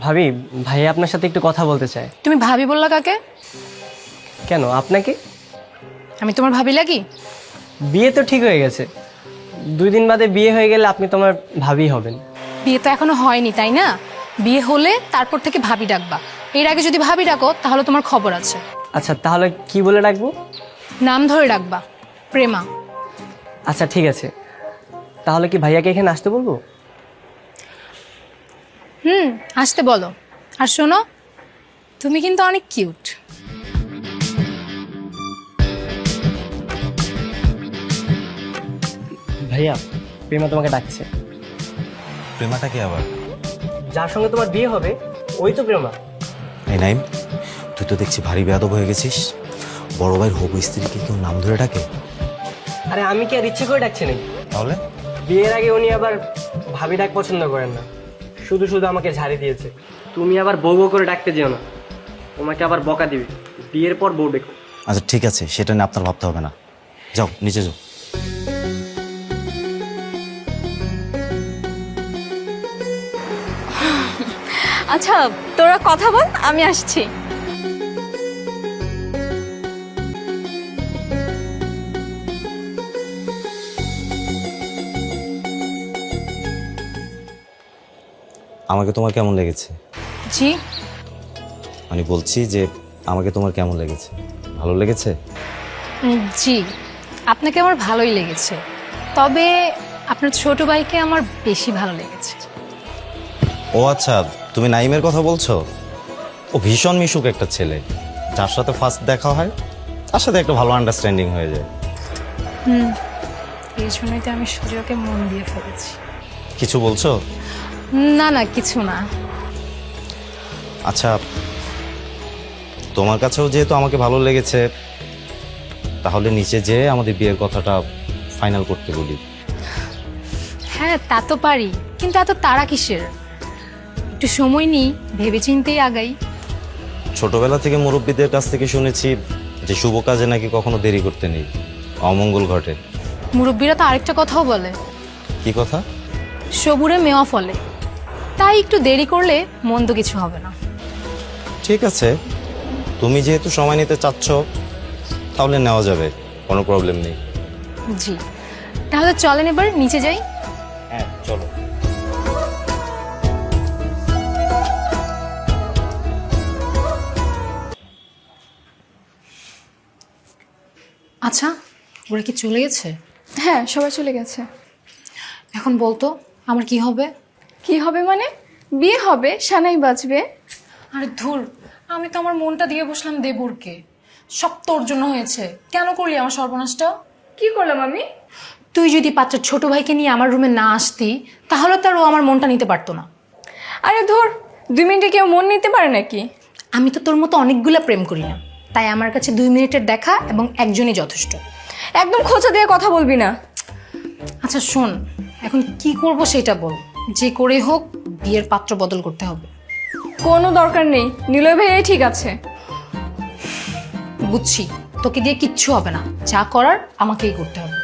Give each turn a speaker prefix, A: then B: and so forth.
A: ভাবি, ভাই আপনার সাথে একটু কথা বলতে চায়।
B: তুমি ভাবি বললা কাকে?
A: কেন আপনাকে?
B: আমি তোমার ভাবি লাগি?
A: বিয়ে তো ঠিক হয়ে গেছে, 2 দিন বাদে বিয়ে হয়ে গেলে আপনি তোমার ভাবি হবেন।
B: বিয়ে তো এখনো হয়নি, তাই না? বিয়ে হলে তারপর থেকে ভাবি ডাকবা। এর আগে যদি ভাবি ডাকো তাহলে তোমার খবর আছে।
A: আচ্ছা, তাহলে কি বলে ডাকবো?
B: নাম ধরে ডাকবা, প্রেমা।
A: আচ্ছা ঠিক আছে, তাহলে কি ভাইয়াকে এখানে আসতে বলবো?
B: আসতে বলো। আর শোনো, তুমি কিন্তু অনেক কিউট।
A: ভাইয়া, প্রেমা তোমাকে ডাকছে।
C: প্রেমাটা কি আবার?
A: যার সঙ্গে তোমার বিয়ে হবে ওই তো প্রেমা।
C: এই নাইম, তুই তো দেখছি ভারী বেয়াদব হয়ে গেছিস। বড় ভাইয়ের হবু স্ত্রীকে কেউ নাম ধরে ডাকে?
A: আরে আমি কি আর ইচ্ছে করে ডাকছি নাকি?
C: তাহলে
A: বিয়ের আগে উনি আবার ভাবি ডাক পছন্দ করেন না, শুধু শুধু আমাকে ঝাড়ি দিয়েছে। তুমি আবার বউ বউ করে ডাকতে যেও না, তোমাকে আবার বকা দিবে। বিয়ের পর বউ ডেকো।
C: আচ্ছা ঠিক আছে, সেটা নিয়ে আপনার ভাবতে হবে না। যাও নিচে যাও।
D: আচ্ছা তোরা কথা বল, আমি আসছি।
C: আমাকে তোমার কেমন লেগেছে?
B: জি।
C: আমি বলছি যে আমাকে তোমার কেমন লেগেছে? ভালো লেগেছে?
B: জি, আপনাকে আমার ভালোই লেগেছে, তবে আপনার ছোট ভাইকে আমার বেশি ভালো লেগেছে।
C: ও আচ্ছা, তুমি নাইমের কথা বলছো? ও ভীষণ মিশুক একটা ছেলে, যার সাথে ফার্স্ট দেখা হয় তার সাথে একটা ভালো আন্ডারস্ট্যান্ডিং হয়ে যায়।
B: এই জন্যই তো আমি সুজয়কে মন দিয়ে ফেলেছি।
C: কিছু বলছো?
B: না না, কিছু না।
C: আচ্ছা, তোমার কাছেও যেহেতু আমাকে ভালো লেগেছে, তাহলে নিচে যেয়ে আমাদের বিয়ের কথাটা ফাইনাল করতে বলি।
B: হ্যাঁ তা তো পারি, কিন্তু এত তাড়া কিসের? একটু সময় নিই, ভেবেচিন্তেই আগাই।
C: ছোটবেলা থেকে মুরব্বীদের কাছ থেকে শুনেছি যে শুভ কাজে নাকি কখনো দেরি করতে নেই, অমঙ্গল ঘটে।
B: মুরব্বীরা তো আরেকটা কথাও বলে,
C: কি কথা?
B: সবুরে মেওয়া ফলে। তাই একটু দেরি করলে মন্দ কিছু হবে না।
C: ঠিক আছে, তুমি যেহেতু সময় নিতে চাচ্ছ তাহলে নেওয়া যাবে, কোনো প্রবলেম নেই।
B: জি, তাহলে চলেন এবার নিচে যাই।
C: হ্যাঁ চলো।
B: আচ্ছা, ওরা কি চলে গেছে?
D: হ্যাঁ সবাই চলে গেছে।
B: এখন বলতো আমার কি হবে?
D: কি হবে মানে? বিয়ে হবে, সানাই বাজবে।
B: আরে ধুর, আমি তো আমার মনটা দিয়ে বসলাম দেবরকে। সব তোর জন্য হয়েছে। কেন করলি আমার সর্বনাশটা?
D: কি করলাম আমি?
B: তুই যদি পাত্রের ছোট ভাইকে নিয়ে আমার রুমে না আসতি, তাহলে তার ও আমার মনটা নিতে পারতো না।
D: আরে ধর, 2 মিনিটে কেউ মন নিতে পারে নাকি?
B: আমি তো তোর মতো অনেকগুলা প্রেম করি না, তাই আমার কাছে 2 মিনিটের দেখা এবং একজনই যথেষ্ট।
D: একদম খোঁচা দিয়ে কথা বলবি না।
B: আচ্ছা শোন, এখন কি করব সেটা বল। যে করে হোক বিয়ের পাত্র বদল করতে হবে।
D: কোনো দরকার নেই, নিলয় ভাইয়াই ঠিক আছে।
B: বুঝছি, তোকে দিয়ে কিচ্ছু হবে না, যা করার আমাকেই করতে হবে।